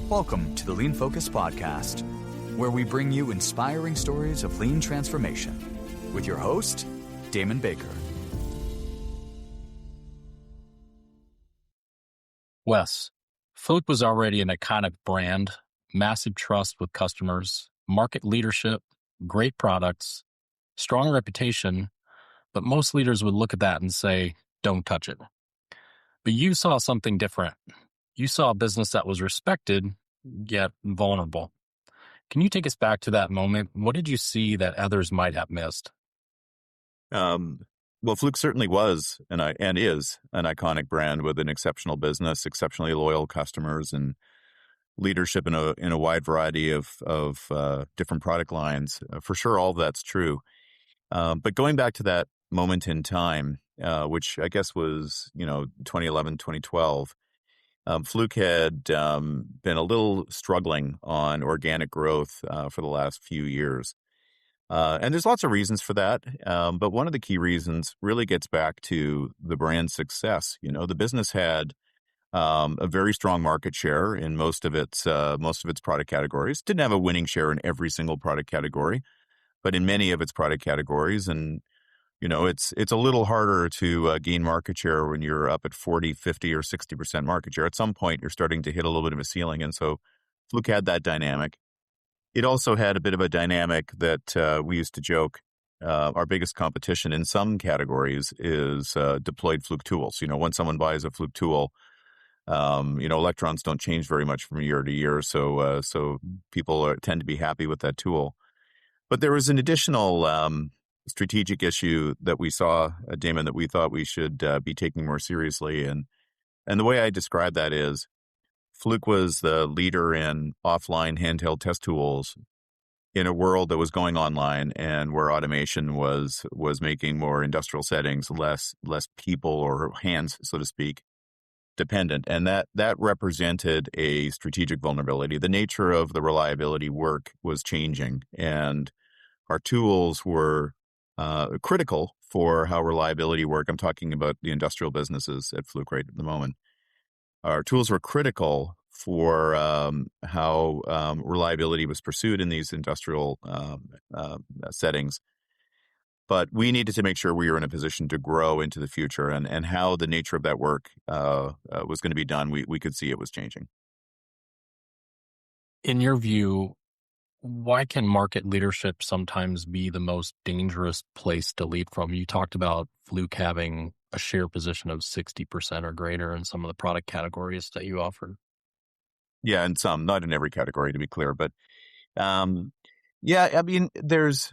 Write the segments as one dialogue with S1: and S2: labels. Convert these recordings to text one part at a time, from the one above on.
S1: Welcome to the Lean Focus Podcast, where we bring you inspiring stories of lean transformation with your host, Damon Baker.
S2: Wes, Fluke was already an iconic brand, massive trust with customers, market leadership, great products, strong reputation, but most leaders would look at that and say, don't touch it. But you saw something different. You saw a business that was respected, yet vulnerable. Can you take us back to that moment? What did you see that others might have missed?
S3: Well, Fluke certainly was and is an iconic brand with an exceptional business, exceptionally loyal customers, and leadership in a wide variety of different product lines. For sure, all of that's true. But going back to that moment in time, which I guess was 2011, 2012. Fluke had been a little struggling on organic growth for the last few years. And there's lots of reasons for that. But one of the key reasons really gets back to the brand's success. The business had a very strong market share in most of its product categories. Didn't have a winning share in every single product category, but in many of its product categories. And it's a little harder to gain market share when you're up at 40, 50, or 60% market share. At some point, you're starting to hit a little bit of a ceiling. And so Fluke had that dynamic. It also had a bit of a dynamic that we used to joke our biggest competition in some categories is deployed Fluke tools. When someone buys a Fluke tool, electrons don't change very much from year to year. So people tend to be happy with that tool. But there was an additional strategic issue that we saw, Damon, that we thought we should be taking more seriously. And the way I describe that is Fluke was the leader in offline handheld test tools in a world that was going online and where automation was making more industrial settings less people or hands, so to speak, dependent. And that represented a strategic vulnerability. The nature of the reliability work was changing, and our tools were critical for how reliability worked. I'm talking about the industrial businesses at Fluke right at the moment. Our tools were critical for how reliability was pursued in these industrial settings. But we needed to make sure we were in a position to grow into the future, and how the nature of that work was going to be done, we could see it was changing.
S2: In your view, why can market leadership sometimes be the most dangerous place to lead from? You talked about Fluke having a share position of 60% or greater in some of the product categories that you offered.
S3: Yeah, and some, not in every category, to be clear. But there's,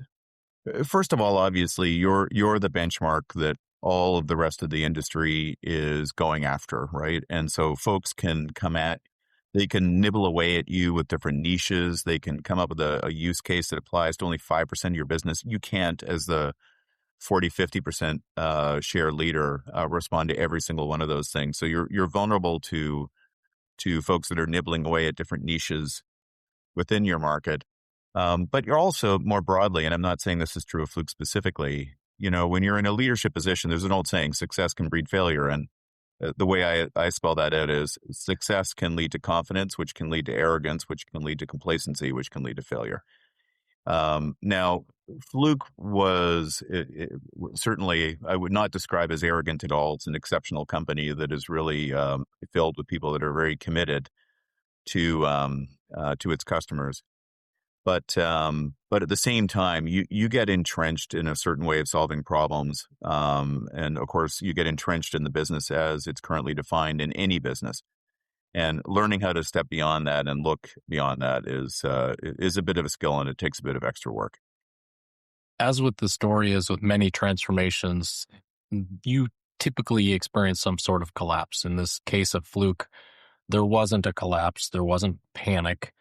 S3: first of all, obviously, you're the benchmark that all of the rest of the industry is going after, right? And so folks can they can nibble away at you with different niches. They can come up with a use case that applies to only 5% of your business. You can't, as the 40, 50% share leader, respond to every single one of those things. So you're vulnerable to folks that are nibbling away at different niches within your market. But you're also more broadly, and I'm not saying this is true of Fluke specifically, when you're in a leadership position, there's an old saying, success can breed failure. And the way I spell that out is success can lead to confidence, which can lead to arrogance, which can lead to complacency, which can lead to failure. Now, Fluke was certainly, I would not describe as arrogant at all. It's an exceptional company that is really filled with people that are very committed to its customers. But at the same time, you get entrenched in a certain way of solving problems. And of course, you get entrenched in the business as it's currently defined in any business. And learning how to step beyond that and look beyond that is a bit of a skill, and it takes a bit of extra work.
S2: As with the story, as with many transformations, you typically experience some sort of collapse. In this case of Fluke, there wasn't a collapse. There wasn't panic.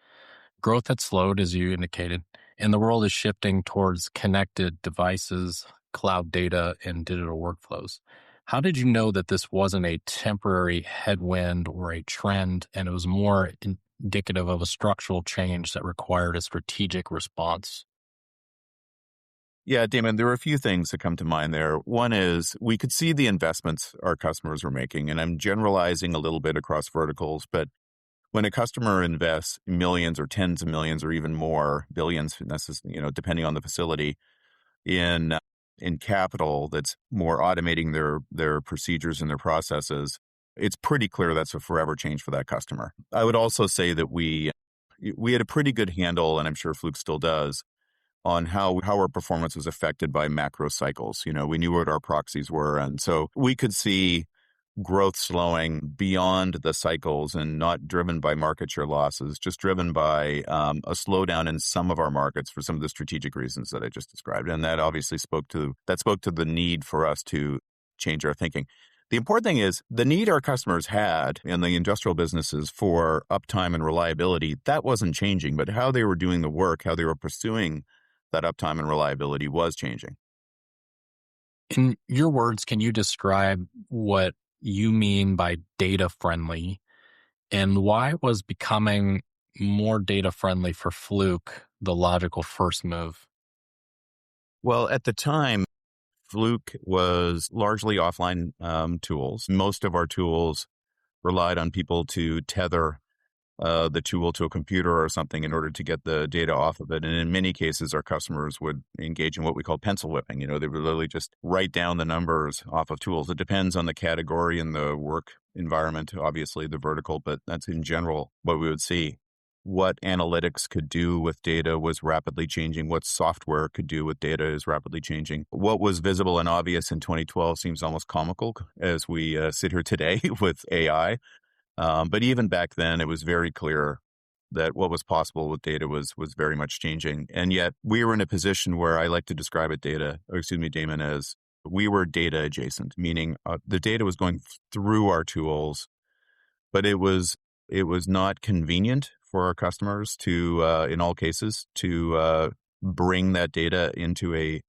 S2: Growth had slowed, as you indicated, and the world is shifting towards connected devices, cloud data, and digital workflows. How did you know that this wasn't a temporary headwind or a trend, and it was more indicative of a structural change that required a strategic response?
S3: Yeah, Damon, there were a few things that come to mind there. One is we could see the investments our customers were making, and I'm generalizing a little bit across verticals, but when a customer invests millions or tens of millions or even more, billions, depending on the facility, in capital that's more automating their procedures and their processes, it's pretty clear that's a forever change for that customer. I would also say that we had a pretty good handle, and I'm sure Fluke still does, on how our performance was affected by macro cycles. We knew what our proxies were, and so we could see growth slowing beyond the cycles and not driven by market share losses, just driven by a slowdown in some of our markets for some of the strategic reasons that I just described. And that obviously spoke to the need for us to change our thinking. The important thing is the need our customers had in the industrial businesses for uptime and reliability, that wasn't changing, but how they were doing the work, how they were pursuing that uptime and reliability was changing.
S2: In your words, can you describe what you mean by data friendly, and why was becoming more data friendly for Fluke the logical first move?
S3: Well, at the time, Fluke was largely offline tools. Most of our tools relied on people to tether the tool to a computer or something in order to get the data off of it. And in many cases, our customers would engage in what we call pencil whipping. They would literally just write down the numbers off of tools. It depends on the category and the work environment, obviously the vertical, but that's in general what we would see. What analytics could do with data was rapidly changing. What software could do with data is rapidly changing. What was visible and obvious in 2012 seems almost comical as we sit here today with AI. But even back then, it was very clear that what was possible with data was very much changing. And yet we were in a position where I like to describe it, Damon, as we were data adjacent, meaning the data was going through our tools, but it was not convenient for our customers to, in all cases, to bring that data into a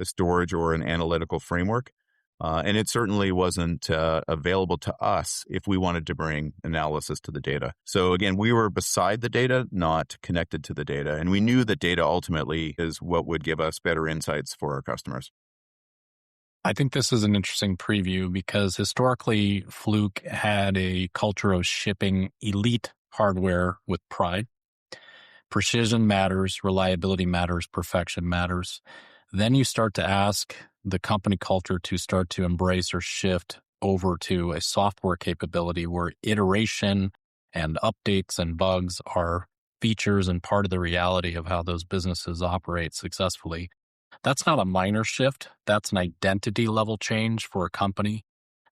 S3: storage or an analytical framework. And it certainly wasn't available to us if we wanted to bring analysis to the data. So again, we were beside the data, not connected to the data. And we knew that data ultimately is what would give us better insights for our customers.
S2: I think this is an interesting preview because historically, Fluke had a culture of shipping elite hardware with pride. Precision matters, reliability matters, perfection matters. Then you start to ask the company culture to start to embrace or shift over to a software capability where iteration and updates and bugs are features and part of the reality of how those businesses operate successfully. That's not a minor shift. That's an identity level change for a company.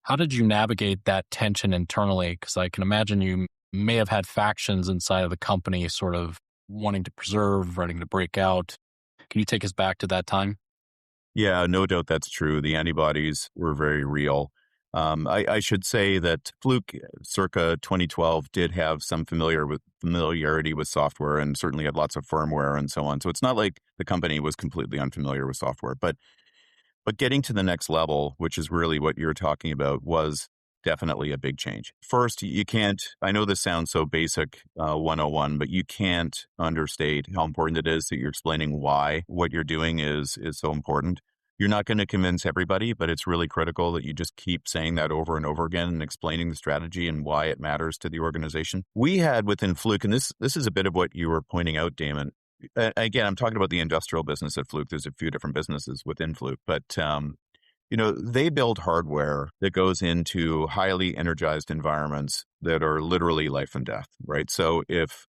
S2: How did you navigate that tension internally? Because I can imagine you may have had factions inside of the company sort of wanting to preserve, wanting to break out. Can you take us back to that time?
S3: Yeah, no doubt that's true. The antibodies were very real. I should say that Fluke, circa 2012, did have some familiarity with software and certainly had lots of firmware and so on. So it's not like the company was completely unfamiliar with software. But getting to the next level, which is really what you're talking about, was definitely a big change. First, you can't, I know this sounds so basic, 101, but you can't understate how important it is that you're explaining why what you're doing is so important. You're not going to convince everybody, but it's really critical that you just keep saying that over and over again and explaining the strategy and why it matters to the organization. We had within Fluke, and this is a bit of what you were pointing out, Damon. Again, I'm talking about the industrial business at Fluke. There's a few different businesses within Fluke, but they build hardware that goes into highly energized environments that are literally life and death, right? So if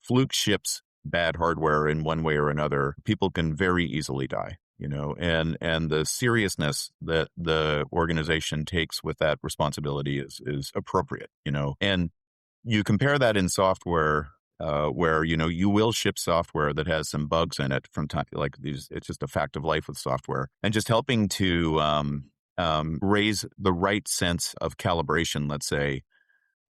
S3: Fluke ships bad hardware in one way or another, people can very easily die, and the seriousness that the organization takes with that responsibility is appropriate, and you compare that in software, where, you will ship software that has some bugs in it from time, like these, it's just a fact of life with software, and just helping to raise the right sense of calibration, let's say,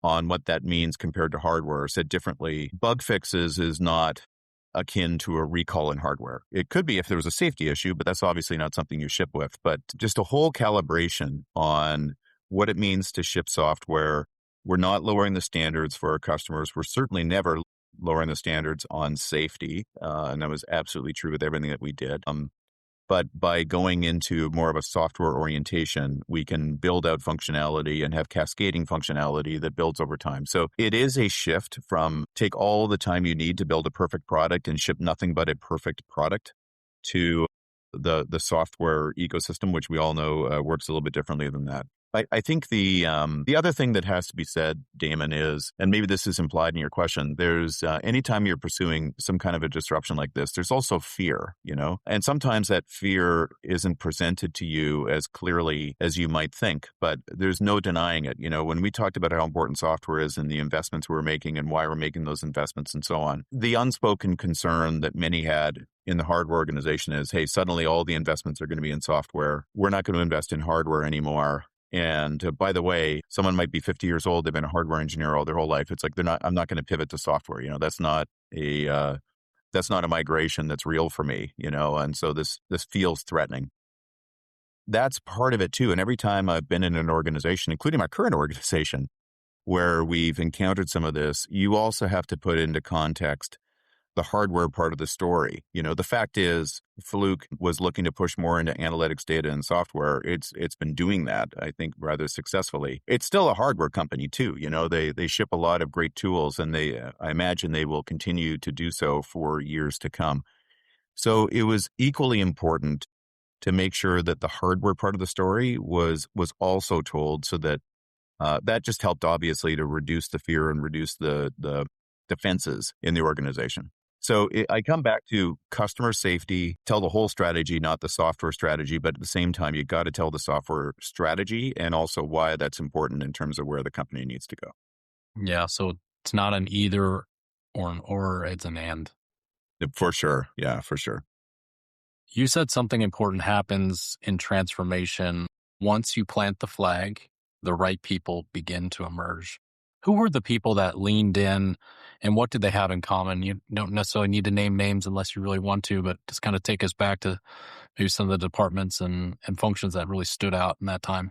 S3: on what that means compared to hardware. Said differently, bug fixes is not akin to a recall in hardware. It could be if there was a safety issue, but that's obviously not something you ship with. But just a whole calibration on what it means to ship software. We're not lowering the standards for our customers. We're certainly never lowering the standards on safety. And that was absolutely true with everything that we did. But by going into more of a software orientation, we can build out functionality and have cascading functionality that builds over time. So it is a shift from take all the time you need to build a perfect product and ship nothing but a perfect product to the software ecosystem, which we all know works a little bit differently than that. I think the other thing that has to be said, Damon, is, and maybe this is implied in your question, there's anytime you're pursuing some kind of a disruption like this, there's also fear, and sometimes that fear isn't presented to you as clearly as you might think, but there's no denying it. When we talked about how important software is and the investments we're making and why we're making those investments and so on, the unspoken concern that many had in the hardware organization is, hey, suddenly all the investments are going to be in software. We're not going to invest in hardware anymore. And by the way, someone might be 50 years old. They've been a hardware engineer all their whole life. It's like I'm not going to pivot to software. That's not a migration that's real for me. And so this feels threatening. That's part of it too. And every time I've been in an organization, including my current organization, where we've encountered some of this, you also have to put into context the hardware part of the story. The fact is, Fluke was looking to push more into analytics, data, and software. It's been doing that, I think, rather successfully. It's still a hardware company too. They ship a lot of great tools, and I imagine they will continue to do so for years to come. So it was equally important to make sure that the hardware part of the story was also told, so that that just helped obviously to reduce the fear and reduce the defenses in the organization. So I come back to customer safety, tell the whole strategy, not the software strategy, but at the same time, you got to tell the software strategy and also why that's important in terms of where the company needs to go.
S2: Yeah, so it's not an either or an or, it's an and.
S3: For sure. Yeah, for sure.
S2: You said something important happens in transformation. Once you plant the flag, the right people begin to emerge. Who were the people that leaned in, and what did they have in common? You don't necessarily need to name names unless you really want to, but just kind of take us back to maybe some of the departments and functions that really stood out in that time.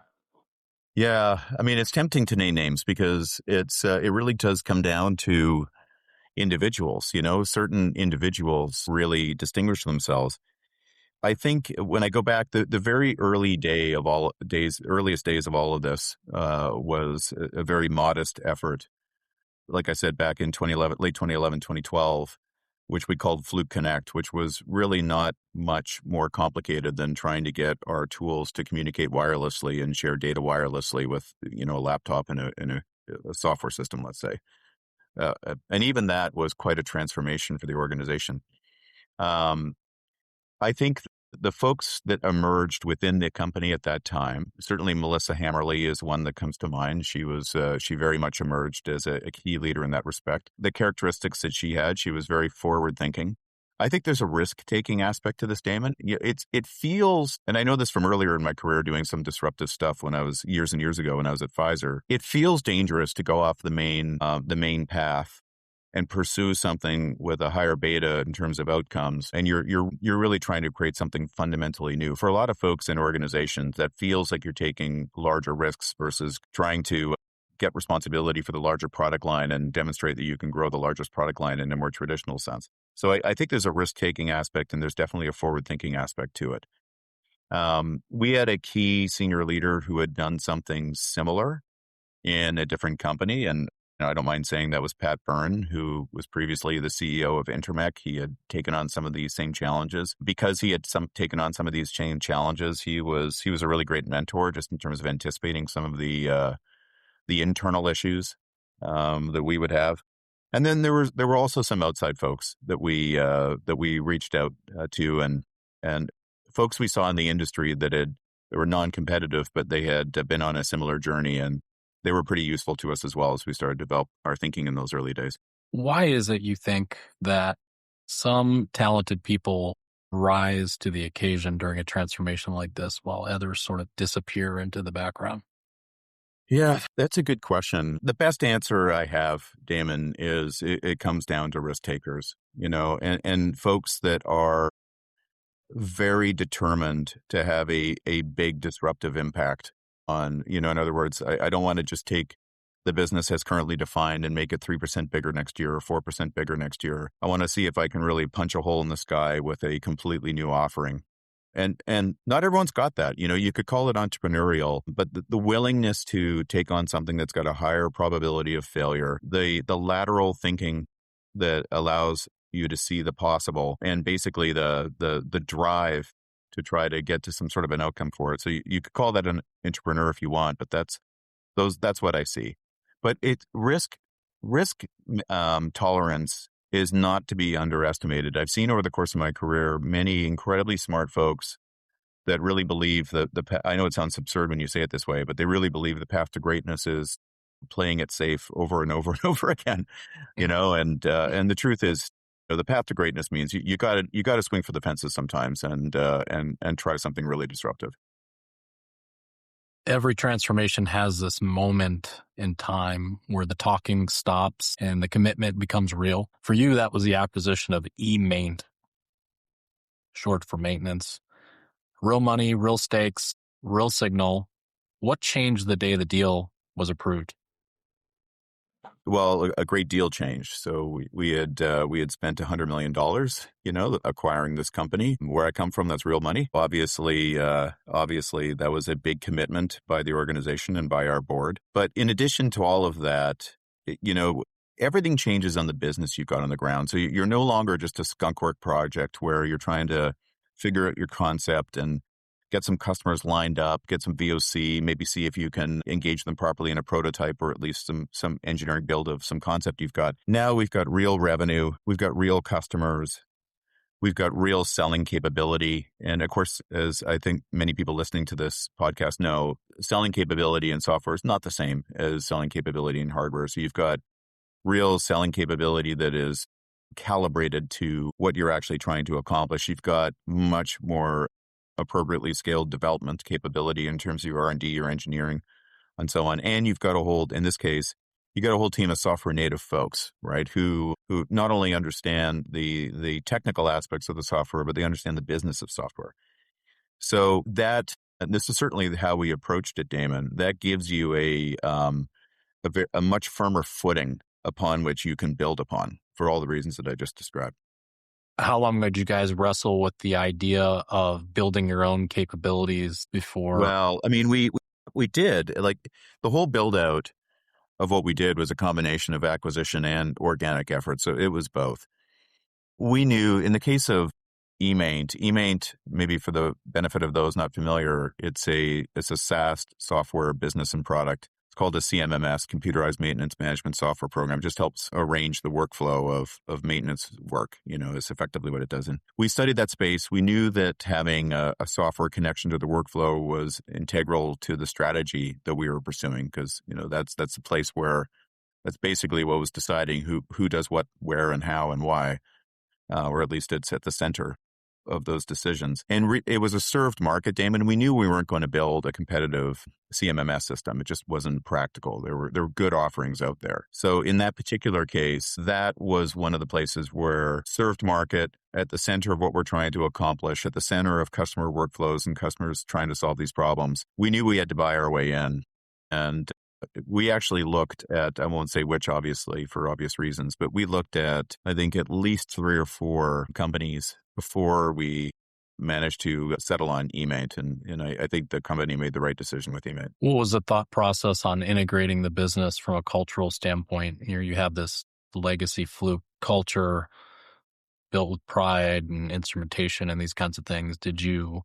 S3: Yeah, I mean, it's tempting to name names because it really does come down to individuals. Certain individuals really distinguish themselves. I think when I go back, the very earliest days of all of this was a very modest effort. Like I said, back in late 2011, 2012, which we called Fluke Connect, which was really not much more complicated than trying to get our tools to communicate wirelessly and share data wirelessly with, a laptop and a software system, let's say. And even that was quite a transformation for the organization. I think the folks that emerged within the company at that time, certainly Melissa Hammerly is one that comes to mind. She very much emerged as a key leader in that respect. The characteristics that she had, she was very forward thinking. I think there's a risk-taking aspect to this, Damon. It feels, and I know this from earlier in my career doing some disruptive stuff when I was years and years ago when I was at Pfizer. It feels dangerous to go off the main path and pursue something with a higher beta in terms of outcomes, and you're really trying to create something fundamentally new. For a lot of folks in organizations, that feels like you're taking larger risks versus trying to get responsibility for the larger product line and demonstrate that you can grow the largest product line in a more traditional sense. So I think there's a risk-taking aspect, and there's definitely a forward-thinking aspect to it. We had a key senior leader who had done something similar in a different company, and I don't mind saying that was Pat Byrne, who was previously the CEO of Intermec. He had taken on some of these same challenges. Because he had taken on some of these same challenges, he was a really great mentor just in terms of anticipating some of the internal issues that we would have. And then there were also some outside folks that we reached out to, and folks we saw in the industry that were non-competitive, but they had been on a similar journey, and they were pretty useful to us as well as we started to develop our thinking in those early days.
S2: Why is it you think that some talented people rise to the occasion during a transformation like this while others sort of disappear into the background?
S3: Yeah, that's a good question. The best answer I have, Damon, is it comes down to risk takers, and folks that are very determined to have a big disruptive impact on, in other words, I don't want to just take the business as currently defined and make it 3% bigger next year or 4% bigger next year. I want to see if I can really punch a hole in the sky with a completely new offering. And not everyone's got that. You could call it entrepreneurial, but the willingness to take on something that's got a higher probability of failure, the lateral thinking that allows you to see the possible, and basically the drive to try to get to some sort of an outcome for it. So you could call that an entrepreneur if you want, but that's what I see. But risk tolerance is not to be underestimated. I've seen over the course of my career many incredibly smart folks that really believe that I know it sounds absurd when you say it this way, but they really believe the path to greatness is playing it safe over and over and over again, and the truth is, the path to greatness means you got to swing for the fences sometimes and try something really disruptive.
S2: Every transformation has this moment in time where the talking stops and the commitment becomes real. For you, that was the acquisition of eMaint, short for maintenance. Real money, real stakes, real signal. What changed the day the deal was approved?
S3: Well, a great deal changed. So we had spent $100 million, acquiring this company. Where I come from, that's real money. Obviously, that was a big commitment by the organization and by our board. But in addition to all of that, everything changes on the business you've got on the ground. So you're no longer just a skunkwork project where you're trying to figure out your concept and get some customers lined up, get some VOC, maybe see if you can engage them properly in a prototype or at least some engineering build of some concept you've got. Now we've got real revenue, we've got real customers, we've got real selling capability. And of course, as I think many people listening to this podcast know, selling capability in software is not the same as selling capability in hardware. So you've got real selling capability that is calibrated to what you're actually trying to accomplish. You've got much more appropriately scaled development capability in terms of your R&D, your engineering, and so on. And you've got in this case, you got a whole team of software native folks, right? Who not only understand the technical aspects of the software, but they understand the business of software. So and this is certainly how we approached it, Damon. That gives you a much firmer footing upon which you can build upon for all the reasons that I just described.
S2: How long did you guys wrestle with the idea of building your own capabilities before?
S3: Well, I mean, we did. Like, the whole build out of what we did was a combination of acquisition and organic effort. So it was both. We knew in the case of eMaint, maybe for the benefit of those not familiar, it's a SaaS software business and product. It's called a CMMS, Computerized Maintenance Management Software Program. It just helps arrange the workflow of maintenance work, is effectively what it does. And we studied that space. We knew that having a software connection to the workflow was integral to the strategy that we were pursuing, because, that's the place where that's basically what was deciding who does what, where, and how, and why, or at least it's at the center of those decisions. And it was a served market, Damon. We knew we weren't going to build a competitive CMMS system. It just wasn't practical. There were good offerings out there. So in that particular case, that was one of the places where served market at the center of what we're trying to accomplish, at the center of customer workflows and customers trying to solve these problems. We knew we had to buy our way in. And we actually looked at, I won't say which, obviously, for obvious reasons, but we looked at, I think, at least 3 or 4 companies before we managed to settle on eMaint. And I think the company made the right decision with eMaint.
S2: What was the thought process on integrating the business from a cultural standpoint? Here you have this legacy Fluke culture built with pride and instrumentation and these kinds of things. Did you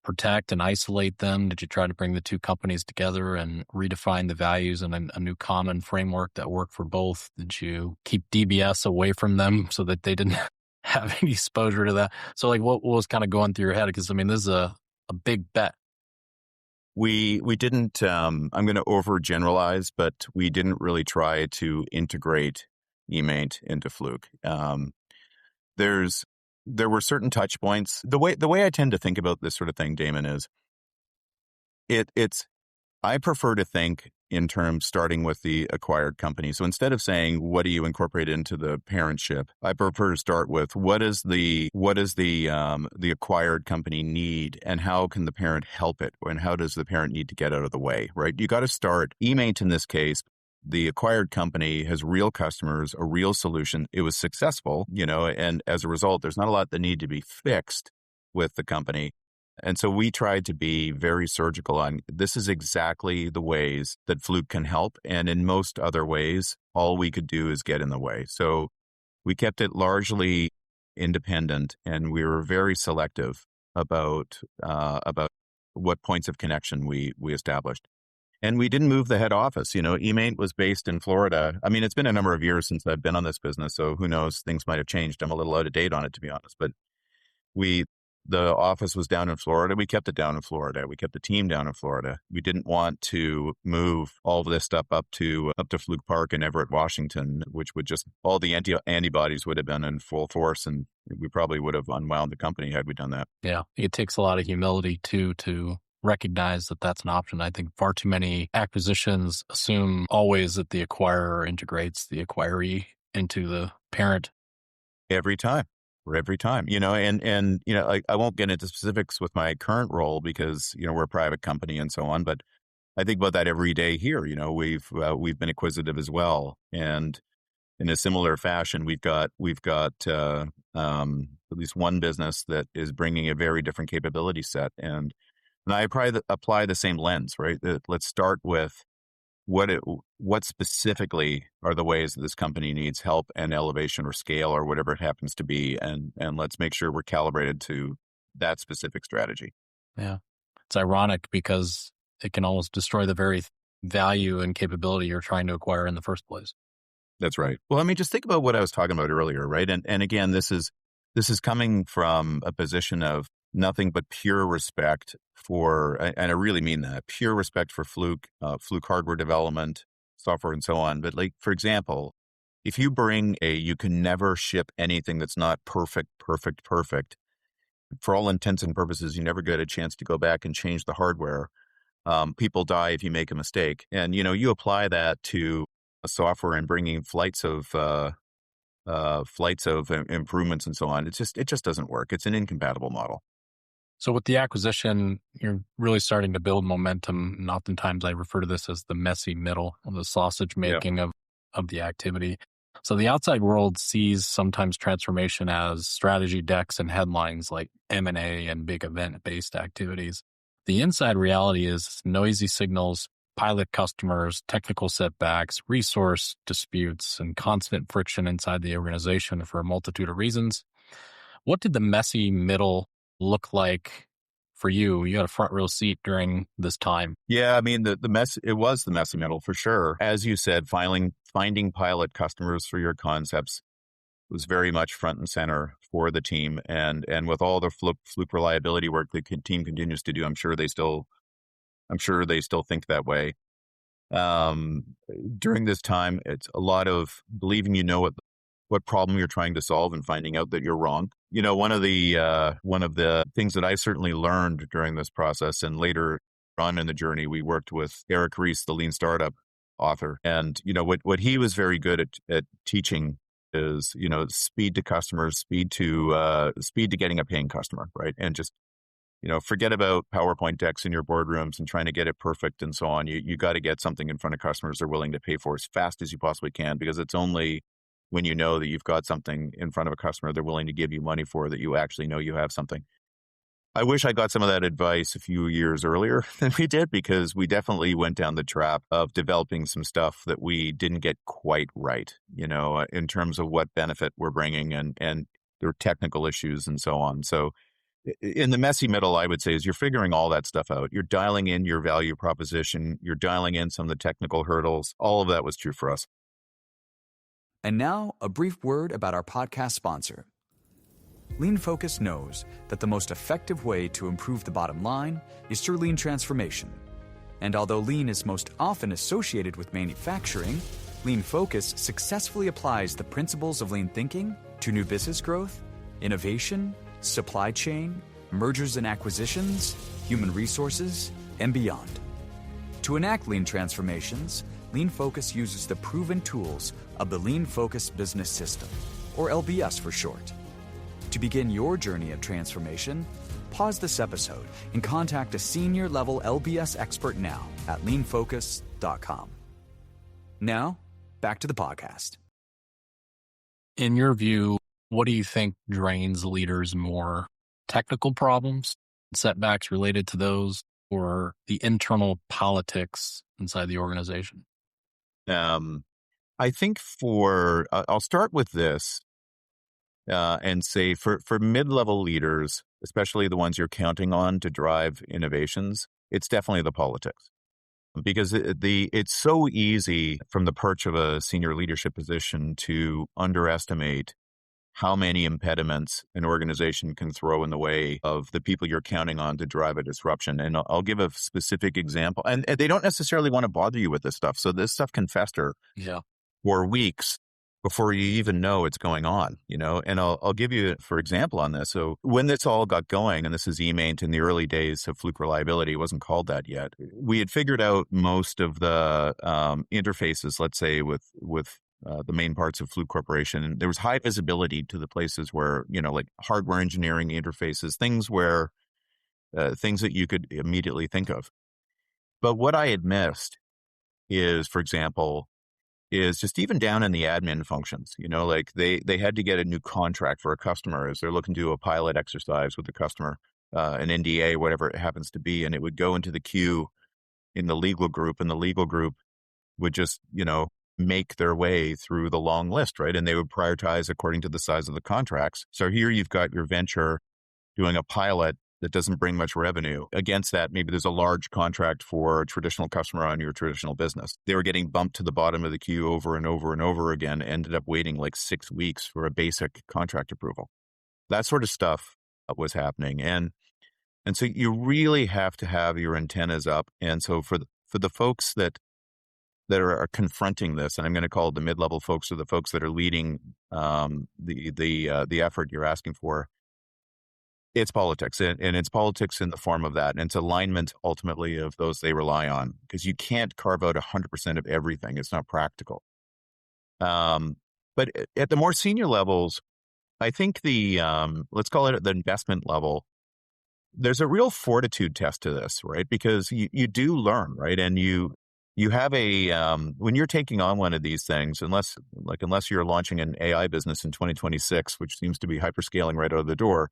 S2: protect and isolate them? Did you try to bring the two companies together and redefine the values and a new common framework that worked for both? Did you keep DBS away from them so that they didn't have any exposure to that? So what was kind of going through your head? Because this is a big bet.
S3: We didn't, I'm going to overgeneralize, but we didn't really try to integrate eMaint into Fluke. There were certain touch points. The way I tend to think about this sort of thing, Damon, is I prefer to think in terms starting with the acquired company. So instead of saying, what do you incorporate into the parentship, I prefer to start with what does the acquired company need, and how can the parent help it, and how does the parent need to get out of the way, right? You got to start. eMaint in this case, the acquired company has real customers, a real solution. It was successful, and as a result, there's not a lot that need to be fixed with the company. And so we tried to be very surgical on this is exactly the ways that Fluke can help. And in most other ways, all we could do is get in the way. So we kept it largely independent, and we were very selective about what points of connection we established. And we didn't move the head office. eMaint was based in Florida. I mean, it's been a number of years since I've been on this business, so who knows? Things might have changed. I'm a little out of date on it, to be honest. But the office was down in Florida. We kept it down in Florida. We kept the team down in Florida. We didn't want to move all of this stuff up to Fluke Park in Everett, Washington, which would just all the antibodies would have been in full force, and we probably would have unwound the company had we done that.
S2: Yeah, it takes a lot of humility too to recognize that that's an option. I think far too many acquisitions assume always that the acquirer integrates the acquiree into the parent.
S3: Every time. And I won't get into specifics with my current role because, we're a private company and so on, but I think about that every day here. We've been acquisitive as well. And in a similar fashion, we've got at least one business that is bringing a very different capability set. And I apply the same lens, right? Let's start with what specifically are the ways that this company needs help and elevation or scale or whatever it happens to be, and let's make sure we're calibrated to that specific strategy.
S2: Yeah, it's ironic because it can almost destroy the very value and capability you're trying to acquire in the first place.
S3: That's right. Well, I mean, just think about what I was talking about earlier, right? And again, this is coming from a position of nothing but pure respect for, and I really mean that, pure respect for Fluke hardware development, software, and so on. But like, for example, if you you can never ship anything that's not perfect. For all intents and purposes, you never get a chance to go back and change the hardware. People die if you make a mistake. And, you apply that to a software and bringing flights of improvements and so on. It just doesn't work. It's an incompatible model.
S2: So with the acquisition, you're really starting to build momentum. And oftentimes I refer to this as the messy middle of the sausage making of the activity. So the outside world sees sometimes transformation as strategy decks and headlines like M&A and big event-based activities. The inside reality is noisy signals, pilot customers, technical setbacks, resource disputes, and constant friction inside the organization for a multitude of reasons. What did the messy middle look like for you? You had a front row seat during this time.
S3: Yeah, I mean, it was the messy middle for sure. As you said, finding pilot customers for your concepts was very much front and center for the team. And with all the Fluke reliability work the team continues to do, I'm sure they still think that way. During this time, it's a lot of believing what problem you're trying to solve and finding out that you're wrong. One of the things that I certainly learned during this process, and later on in the journey, we worked with Eric Ries, the Lean Startup author. And, what he was very good at teaching is, speed to customers, speed to getting a paying customer, right? And just, forget about PowerPoint decks in your boardrooms and trying to get it perfect and so on. You got to get something in front of customers they're willing to pay for as fast as you possibly can, because it's only when you know that you've got something in front of a customer they're willing to give you money for that you actually know you have something. I wish I got some of that advice a few years earlier than we did, because we definitely went down the trap of developing some stuff that we didn't get quite right, in terms of what benefit we're bringing and there were technical issues and so on. So in the messy middle, I would say, is you're figuring all that stuff out. You're dialing in your value proposition. You're dialing in some of the technical hurdles. All of that was true for us.
S1: And now, a brief word about our podcast sponsor. Lean Focus knows that the most effective way to improve the bottom line is through lean transformation. And although lean is most often associated with manufacturing, Lean Focus successfully applies the principles of lean thinking to new business growth, innovation, supply chain, mergers and acquisitions, human resources, and beyond. To enact lean transformations, Lean Focus uses the proven tools of the Lean Focus Business System, or LBS for short. To begin your journey of transformation, pause this episode and contact a senior-level LBS expert now at leanfocus.com. Now, back to the podcast.
S2: In your view, what do you think drains leaders more? Technical problems, setbacks related to those or the internal politics inside the organization?
S3: I think I'll start with this and say for mid-level leaders, especially the ones you're counting on to drive innovations, it's definitely the politics. Because it's so easy from the perch of a senior leadership position to underestimate how many impediments an organization can throw in the way of the people you're counting on to drive a disruption. And I'll give a specific example. And they don't necessarily want to bother you with this stuff. So this stuff can fester for weeks before you even know it's going on, and I'll give you, for example, on this. So when this all got going, and this is eMaint in the early days of Fluke Reliability, it wasn't called that yet. We had figured out most of the interfaces, let's say, with the main parts of Fluke Corporation. And there was high visibility to the places where, like hardware engineering interfaces, things that you could immediately think of. But what I had missed is, for example, is just even down in the admin functions, like they had to get a new contract for a customer as they're looking to do a pilot exercise with the customer, an NDA, whatever it happens to be. And it would go into the queue in the legal group, and the legal group would just, make their way through the long list, right? And they would prioritize according to the size of the contracts. So here you've got your venture doing a pilot that doesn't bring much revenue. Against that, maybe there's a large contract for a traditional customer on your traditional business. They were getting bumped to the bottom of the queue over and over and over again, ended up waiting like 6 weeks for a basic contract approval. That sort of stuff was happening. And so you really have to have your antennas up. And so for the folks that are confronting this, and I'm going to call it the mid-level folks, or the folks that are leading the effort you're asking for, it's politics, and it's politics in the form of that. And it's alignment ultimately of those they rely on, because you can't carve out 100% of everything. It's not practical. But at the more senior levels, I think let's call it at the investment level, there's a real fortitude test to this, right? Because you do learn, right? And you have when you're taking on one of these things, unless you're launching an AI business in 2026, which seems to be hyperscaling right out of the door,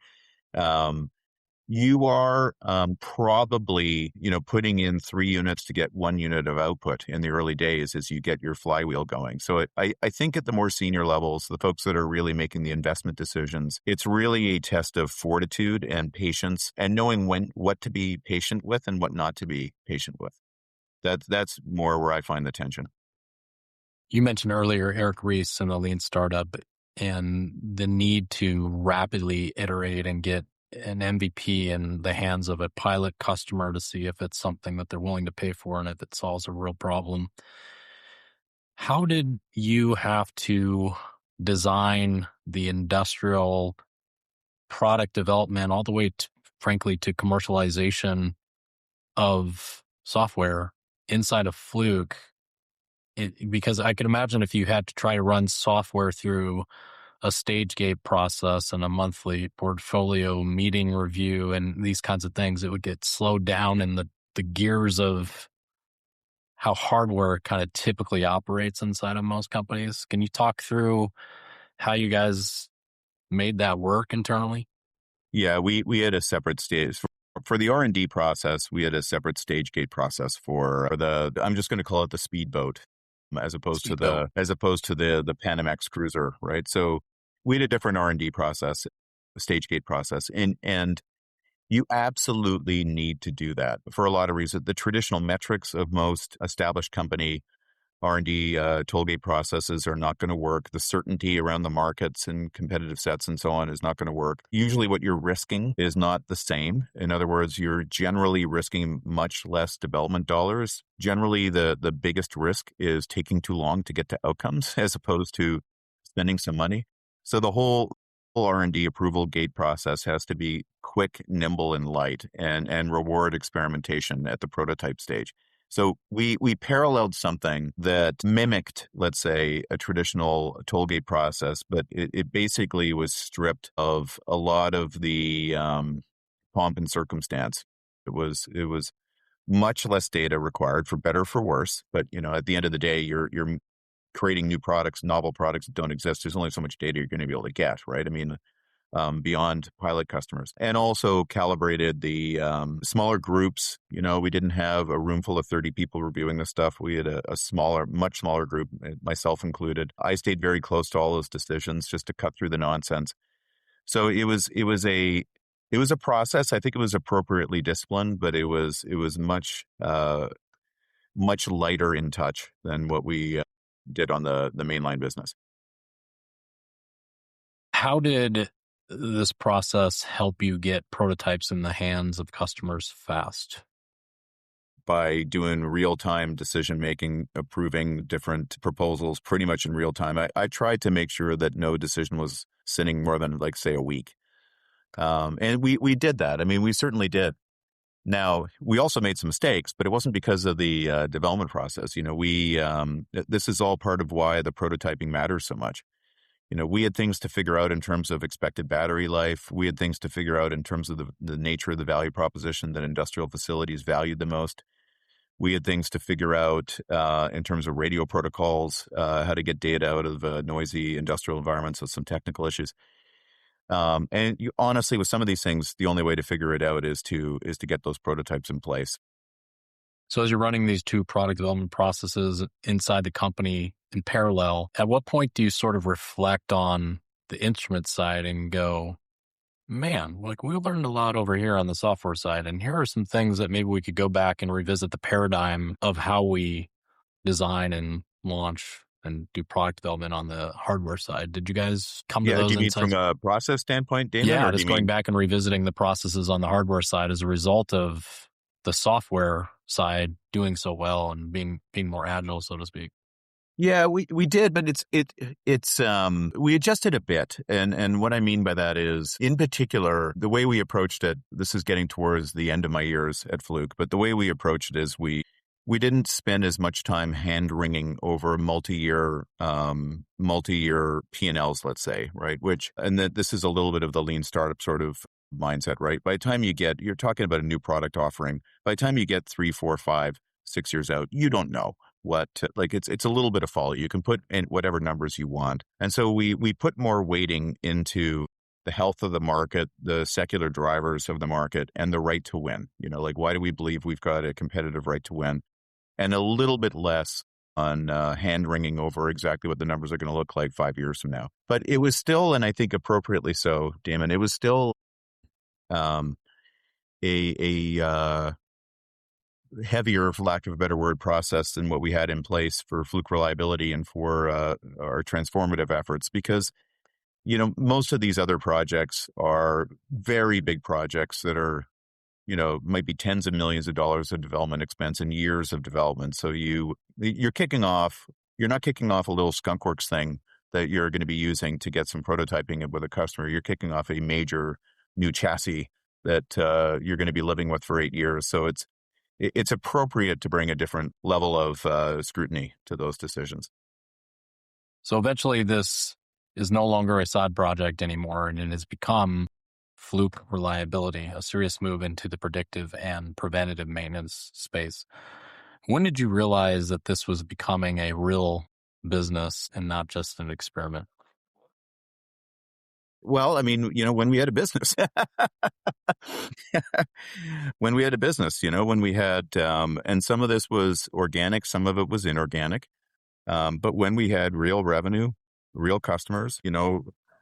S3: you are probably, putting in 3 units to get 1 unit of output in the early days as you get your flywheel going. So I think at the more senior levels, the folks that are really making the investment decisions, it's really a test of fortitude and patience, and knowing what to be patient with and what not to be patient with. That's more where I find the tension.
S2: You mentioned earlier Eric Ries and the Lean Startup and the need to rapidly iterate and get an MVP in the hands of a pilot customer to see if it's something that they're willing to pay for and if it solves a real problem. How did you have to design the industrial product development all the way to, frankly, to commercialization of software inside of Fluke? Because I could imagine if you had to try to run software through a stage gate process and a monthly portfolio meeting review and these kinds of things, it would get slowed down in the gears of how hardware kind of typically operates inside of most companies. Can you talk through how you guys made that work internally?
S3: Yeah, we had a separate stage for the R&D process. We had a separate stage gate process for I'm just going to call it the speedboat, as opposed to the Panamax cruiser, right? So we had a different R&D process, a stage gate process, and you absolutely need to do that for a lot of reasons. The traditional metrics of most established company R&D tollgate processes are not going to work. The certainty around the markets and competitive sets and so on is not going to work. Usually what you're risking is not the same. In other words, you're generally risking much less development dollars. Generally, the biggest risk is taking too long to get to outcomes as opposed to spending some money. So the whole R&D approval gate process has to be quick, nimble, and light, and reward experimentation at the prototype stage. So we paralleled something that mimicked, let's say, a traditional tollgate process, but it basically was stripped of a lot of the pomp and circumstance. It was much less data required, for better or for worse. But at the end of the day, you're creating new products, novel products that don't exist. There's only so much data you're going to be able to get, right? I mean, beyond pilot customers, and also calibrated the smaller groups. We didn't have a room full of 30 people reviewing this stuff. We had a smaller, much smaller group, myself included. I stayed very close to all those decisions just to cut through the nonsense. So it was a process. I think it was appropriately disciplined, but it was much much lighter in touch than what we did on the mainline business.
S2: How did this process help you get prototypes in the hands of customers fast?
S3: By doing real-time decision-making, approving different proposals pretty much in real time. I tried to make sure that no decision was sitting more than, like, say, a week. And we did that. I mean, we certainly did. Now, we also made some mistakes, but it wasn't because of the development process. This is all part of why the prototyping matters so much. We had things to figure out in terms of expected battery life. We had things to figure out in terms of the nature of the value proposition that industrial facilities valued the most. We had things to figure out in terms of radio protocols, how to get data out of noisy industrial environments, with some technical issues. And honestly, with some of these things, the only way to figure it out is to get those prototypes in place.
S2: So as you're running these two product development processes inside the company in parallel, at what point do you sort of reflect on the instrument side and go, man, like we learned a lot over here on the software side, and here are some things that maybe we could go back and revisit the paradigm of how we design and launch and do product development on the hardware side? Did you guys come to those
S3: do you mean
S2: insights?
S3: from a process standpoint, Damon?
S2: Yeah,
S3: or do
S2: just
S3: you
S2: going
S3: mean
S2: back and revisiting the processes on the hardware side as a result of the software side doing so well and being more agile, so to speak.
S3: Yeah, we did, but it's we adjusted a bit, and what I mean by that is, in particular, the way we approached it. This is getting towards the end of my years at Fluke, but the way we approached it is we didn't spend as much time hand wringing over multi-year P&Ls, let's say, right? And that this is a little bit of the lean startup sort of mindset, right? By the time you're talking about a new product offering, by the time you get 3, 4, 5, 6 years out, you don't know it's a little bit of folly. You can put in whatever numbers you want. And so we put more weighting into the health of the market, the secular drivers of the market, and the right to win. Why do we believe we've got a competitive right to win? And a little bit less on hand-wringing over exactly what the numbers are going to look like 5 years from now. But it was still, and I think appropriately so, Damon, it was still a heavier, for lack of a better word, process than what we had in place for Fluke Reliability and for our transformative efforts, because most of these other projects are very big projects that are might be tens of millions of dollars of development expense and years of development. So you're not kicking off a little skunkworks thing that you're going to be using to get some prototyping with a customer. You're kicking off a major new chassis that you're going to be living with for 8 years. So it's appropriate to bring a different level of scrutiny to those decisions.
S2: So eventually this is no longer a side project anymore, and it has become Fluke Reliability, a serious move into the predictive and preventative maintenance space. When did you realize that this was becoming a real business and not just an experiment?
S3: Well, I mean, when we had a business, when we had, and some of this was organic, some of it was inorganic. But when we had real revenue, real customers,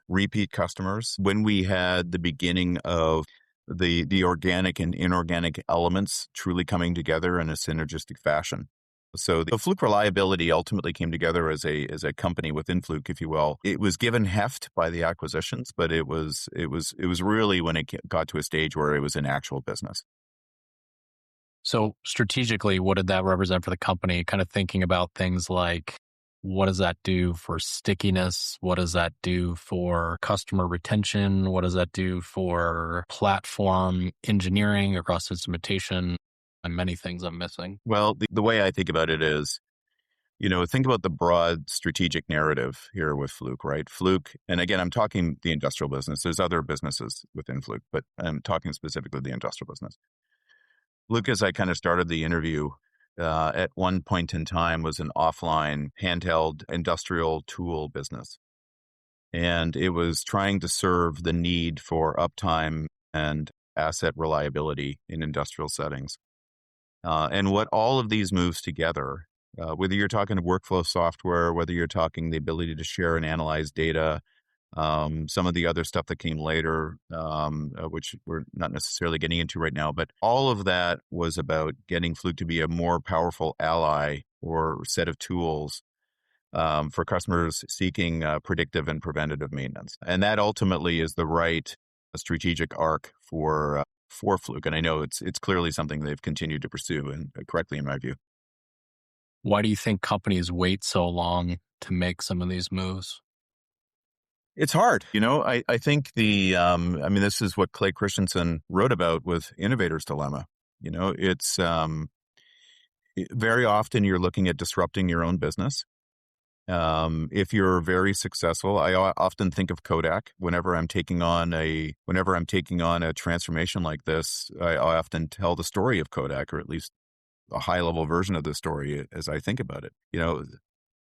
S3: repeat customers, when we had the beginning of the organic and inorganic elements truly coming together in a synergistic fashion. So the Fluke Reliability ultimately came together as a company within Fluke, if you will. It was given heft by the acquisitions, but it was really when it got to a stage where it was an actual business.
S2: So strategically, what did that represent for the company? Kind of thinking about things like, what does that do for stickiness? What does that do for customer retention? What does that do for platform engineering across instrumentation? And many things I'm missing.
S3: Well, the way I think about it is, think about the broad strategic narrative here with Fluke, right? Fluke, and again, I'm talking the industrial business. There's other businesses within Fluke, but I'm talking specifically the industrial business. Fluke, as I kind of started the interview, at one point in time was an offline handheld industrial tool business. And it was trying to serve the need for uptime and asset reliability in industrial settings. And what all of these moves together, whether you're talking workflow software, whether you're talking the ability to share and analyze data, some of the other stuff that came later, which we're not necessarily getting into right now, but all of that was about getting Fluke to be a more powerful ally or set of tools for customers seeking predictive and preventative maintenance. And that ultimately is the right strategic arc for Fluke. And I know it's clearly something they've continued to pursue, and correctly in my view.
S2: Why do you think companies wait so long to make some of these moves?
S3: It's hard. I think this is what Clay Christensen wrote about with Innovator's Dilemma. It's very often you're looking at disrupting your own business. If you're very successful, I often think of Kodak whenever I'm taking on a transformation like this. I often tell the story of Kodak, or at least a high level version of the story as I think about it.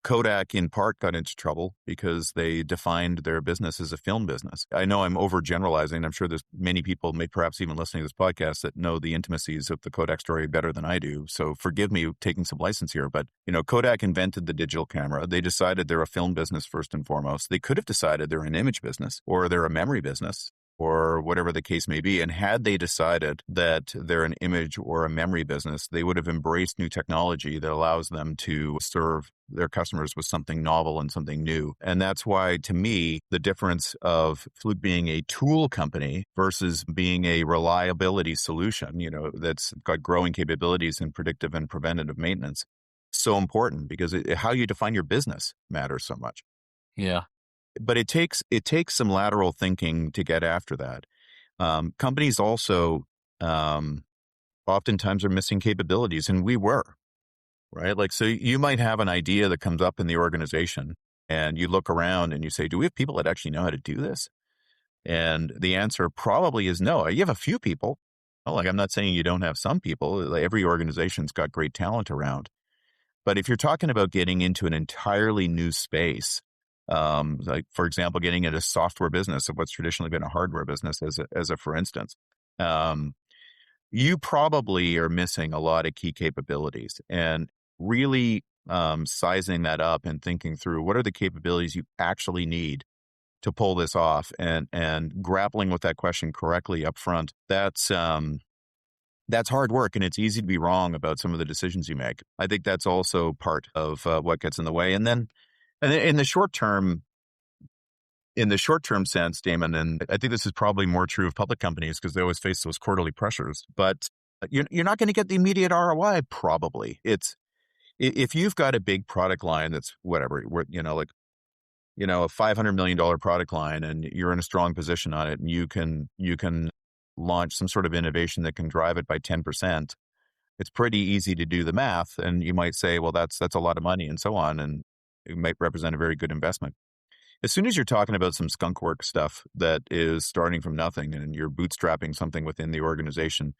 S3: Kodak in part got into trouble because they defined their business as a film business. I know I'm overgeneralizing. I'm sure there's many people, may perhaps even listening to this podcast, that know the intimacies of the Kodak story better than I do. So forgive me taking some license here. But, Kodak invented the digital camera. They decided they're a film business first and foremost. They could have decided they're an image business, or they're a memory business, or whatever the case may be. And had they decided that they're an image or a memory business, they would have embraced new technology that allows them to serve their customers with something novel and something new. And that's why, to me, the difference of Fluke being a tool company versus being a reliability solution, that's got growing capabilities in predictive and preventative maintenance, so important, because how you define your business matters so much.
S2: Yeah.
S3: But it takes some lateral thinking to get after that. Companies also oftentimes are missing capabilities, and we were, right? Like, so you might have an idea that comes up in the organization, and you look around and you say, do we have people that actually know how to do this? And the answer probably is no. You have a few people. I'm not saying you don't have some people. Every organization's got great talent around. But if you're talking about getting into an entirely new space, like, for example, getting into a software business of what's traditionally been a hardware business, as a for instance, you probably are missing a lot of key capabilities, and really sizing that up and thinking through what are the capabilities you actually need to pull this off, and grappling with that question correctly up front. That's hard work, and it's easy to be wrong about some of the decisions you make. I think that's also part of what gets in the way. And then in the short term sense, Damon, and I think this is probably more true of public companies because they always face those quarterly pressures, but you're not going to get the immediate ROI, probably. If you've got a big product line that's whatever, a $500 million product line, and you're in a strong position on it, and you can launch some sort of innovation that can drive it by 10%, it's pretty easy to do the math. And you might say, well, that's a lot of money, and so on. And it might represent a very good investment. As soon as you're talking about some skunk work stuff that is starting from nothing, and you're bootstrapping something within the organization,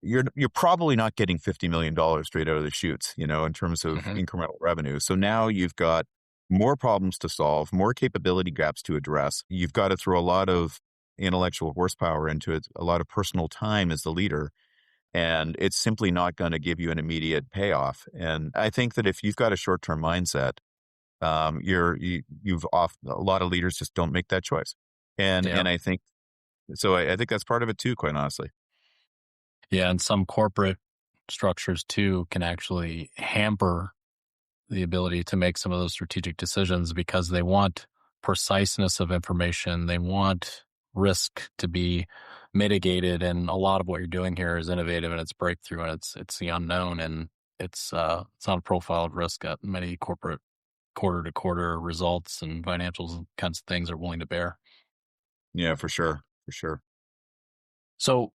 S3: you're probably not getting $50 million straight out of the chutes, in terms of incremental revenue. So now you've got more problems to solve, more capability gaps to address. You've got to throw a lot of intellectual horsepower into it, a lot of personal time as the leader, and it's simply not going to give you an immediate payoff. And I think that if you've got a short-term mindset, a lot of leaders just don't make that choice. And I think so. I think that's part of it too, quite honestly.
S2: Yeah, and some corporate structures too can actually hamper the ability to make some of those strategic decisions because they want preciseness of information. They want risk to be mitigated, and a lot of what you're doing here is innovative and it's breakthrough, and it's the unknown, and it's not a profile of risk that many corporate quarter-to-quarter results and financials and kinds of things are willing to bear.
S3: Yeah, for sure.
S2: So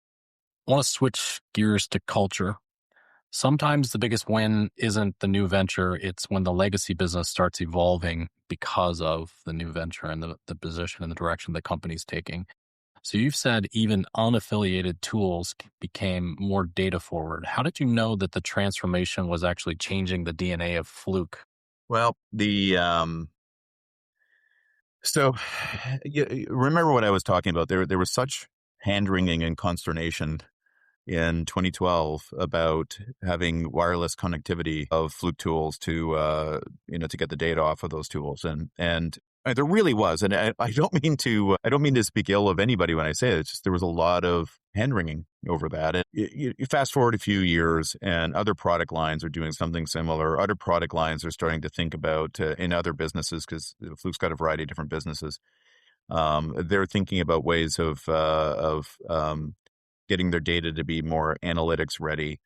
S2: I want to switch gears to culture. Sometimes the biggest win isn't the new venture. It's when the legacy business starts evolving because of the new venture and the position and the direction the company's taking. So you've said even unaffiliated tools became more data forward. How did you know that the transformation was actually changing the DNA of Fluke?
S3: Well, So, remember what I was talking about? There was such hand wringing and consternation in 2012 about having wireless connectivity of Fluke tools to get the data off of those tools, and there really was, and I don't mean to speak ill of anybody when I say it. It's just there was a lot of hand wringing over that. And you fast forward a few years, and other product lines are doing something similar. Other product lines are starting to think about in other businesses, because Fluke's got a variety of different businesses. They're thinking about ways of getting their data to be more analytics ready.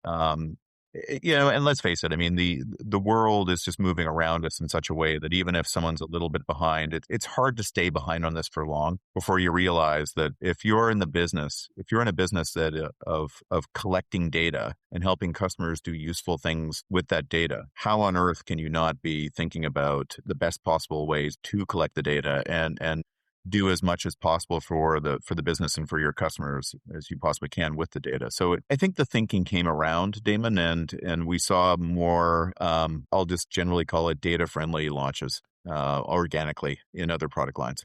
S3: Um, and let's face it, I mean, the world is just moving around us in such a way that even if someone's a little bit behind, it's hard to stay behind on this for long before you realize that if you're in a business that of collecting data and helping customers do useful things with that data, how on earth can you not be thinking about the best possible ways to collect the data and do as much as possible for the business and for your customers as you possibly can with the data. So I think the thinking came around, Damon, and we saw more, I'll just generally call it data friendly launches organically in other product lines.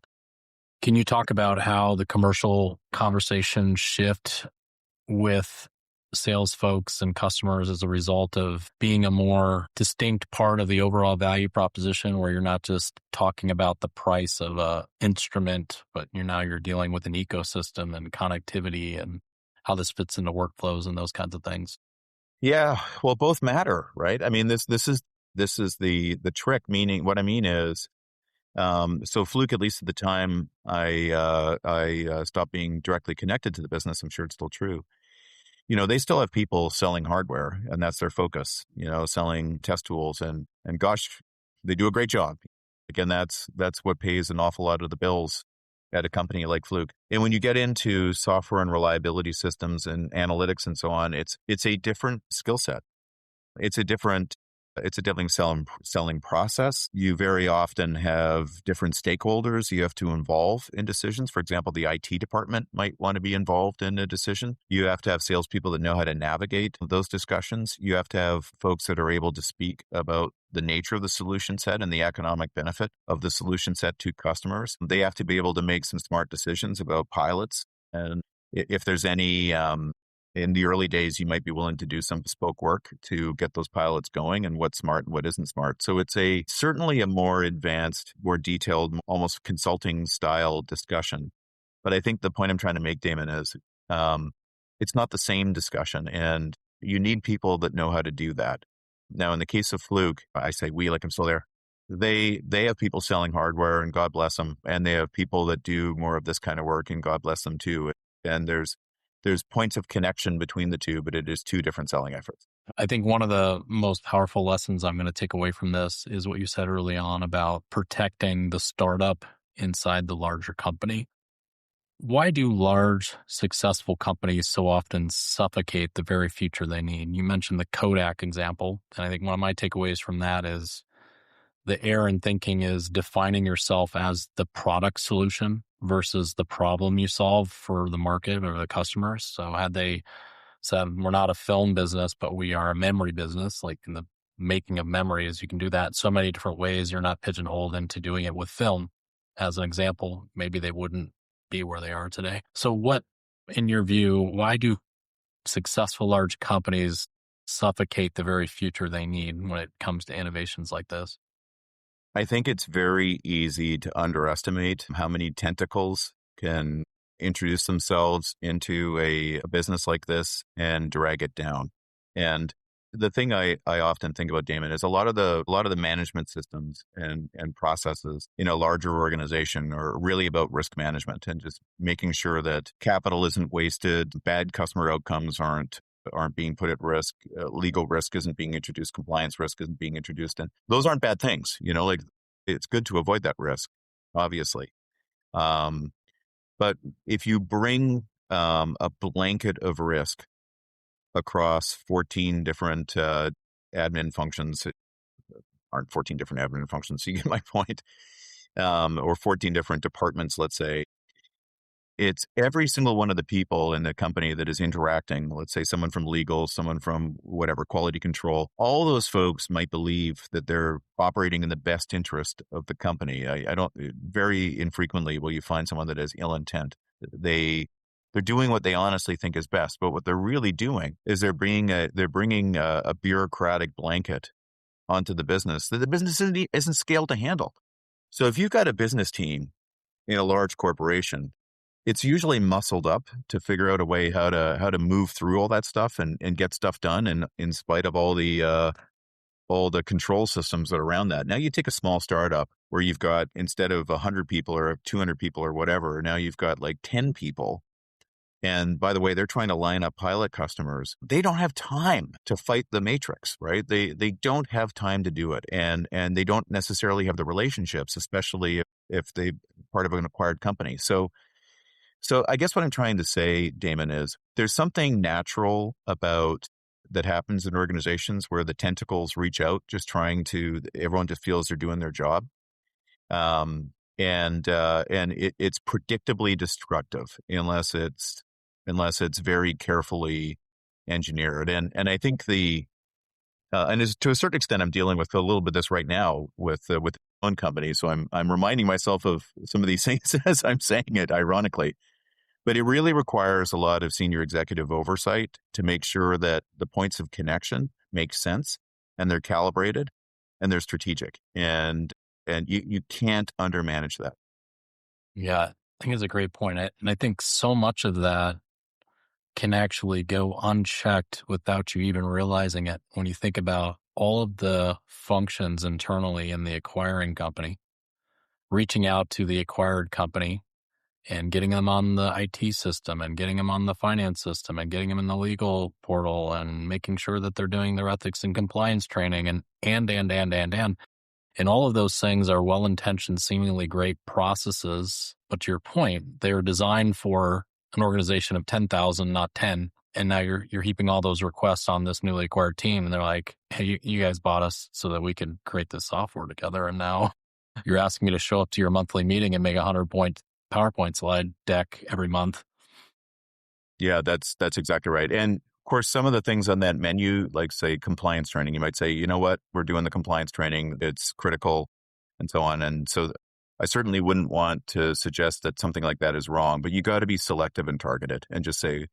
S2: Can you talk about how the commercial conversation shift with sales folks and customers as a result of being a more distinct part of the overall value proposition, where you're not just talking about the price of a instrument, but you're dealing with an ecosystem and connectivity and how this fits into workflows and those kinds of things?
S3: Yeah, well, both matter, right? I mean, this is the trick. Meaning, what I mean is, so Fluke, at least at the time I stopped being directly connected to the business. I'm sure it's still true. They still have people selling hardware, and that's their focus, selling test tools, and gosh, they do a great job. Again, that's what pays an awful lot of the bills at a company like Fluke. And when you get into software and reliability systems and analytics and so on, it's a different skill set. It's a different selling process. You very often have different stakeholders you have to involve in decisions. For example, the IT department might want to be involved in a decision. You have to have salespeople that know how to navigate those discussions. You have to have folks that are able to speak about the nature of the solution set and the economic benefit of the solution set to customers. They have to be able to make some smart decisions about pilots. And if there's any in the early days, you might be willing to do some bespoke work to get those pilots going and what's smart and what isn't smart. So it's certainly a more advanced, more detailed, almost consulting style discussion. But I think the point I'm trying to make, Damon, is it's not the same discussion, and you need people that know how to do that. Now, in the case of Fluke, I say we, like I'm still there. They have people selling hardware, and God bless them, and they have people that do more of this kind of work, and God bless them too. And there's points of connection between the two, but it is two different selling efforts.
S2: I think one of the most powerful lessons I'm going to take away from this is what you said early on about protecting the startup inside the larger company. Why do large, successful companies so often suffocate the very future they need? You mentioned the Kodak example, and I think one of my takeaways from that is the error in thinking is defining yourself as the product solution versus the problem you solve for the market or the customers. So had they said, we're not a film business, but we are a memory business, like in the making of memories, you can do that so many different ways. You're not pigeonholed into doing it with film. As an example, maybe they wouldn't be where they are today. So what, in your view, why do successful large companies suffocate the very future they need when it comes to innovations like this?
S3: I think it's very easy to underestimate how many tentacles can introduce themselves into a business like this and drag it down. And the thing I often think about, Damon, is a lot of the management systems and processes in a larger organization are really about risk management and just making sure that capital isn't wasted, bad customer outcomes aren't being put at risk, legal risk isn't being introduced, compliance risk isn't being introduced. And those aren't bad things, like it's good to avoid that risk, obviously. But if you bring a blanket of risk across 14 different admin functions, aren't 14 different admin functions, so you get my point, or 14 different departments, let's say, it's every single one of the people in the company that is interacting. Let's say someone from legal, someone from whatever, quality control. All those folks might believe that they're operating in the best interest of the company. I don't, very infrequently will you find someone that has ill intent. They're doing what they honestly think is best, but what they're really doing is they're bringing a bureaucratic blanket onto the business that the business isn't scaled to handle. So if you've got a business team in a large corporation, it's usually muscled up to figure out a way how to move through all that stuff and get stuff done, and in spite of all the control systems that are around that. Now you take a small startup where you've got, instead of 100 people or 200 people or whatever, now you've got like 10 people. And by the way, they're trying to line up pilot customers. They don't have time to fight the matrix, right? They don't have time to do it. And they don't necessarily have the relationships, especially if they're part of an acquired company. So I guess what I'm trying to say, Damon, is there's something natural about that happens in organizations where the tentacles reach out, just everyone just feels they're doing their job. And it's predictably destructive unless it's very carefully engineered. And I think to a certain extent, I'm dealing with a little bit of this right now with my own company. So I'm reminding myself of some of these things as I'm saying it, ironically. But it really requires a lot of senior executive oversight to make sure that the points of connection make sense and they're calibrated and they're strategic. And you can't undermanage that.
S2: Yeah, I think it's a great point. And I think so much of that can actually go unchecked without you even realizing it. When you think about all of the functions internally in the acquiring company, reaching out to the acquired company and getting them on the IT system and getting them on the finance system and getting them in the legal portal and making sure that they're doing their ethics and compliance training and. And all of those things are well-intentioned, seemingly great processes. But to your point, they're designed for an organization of 10,000, not 10. And now you're heaping all those requests on this newly acquired team. And they're like, hey, you guys bought us so that we could create this software together. And now you're asking me to show up to your monthly meeting and make a 100-point PowerPoint slide deck every month.
S3: Yeah, that's exactly right. And of course, some of the things on that menu, like say compliance training, you might say, you know what, we're doing the compliance training, it's critical and so on. And so I certainly wouldn't want to suggest that something like that is wrong, but you got to be selective and targeted and just say,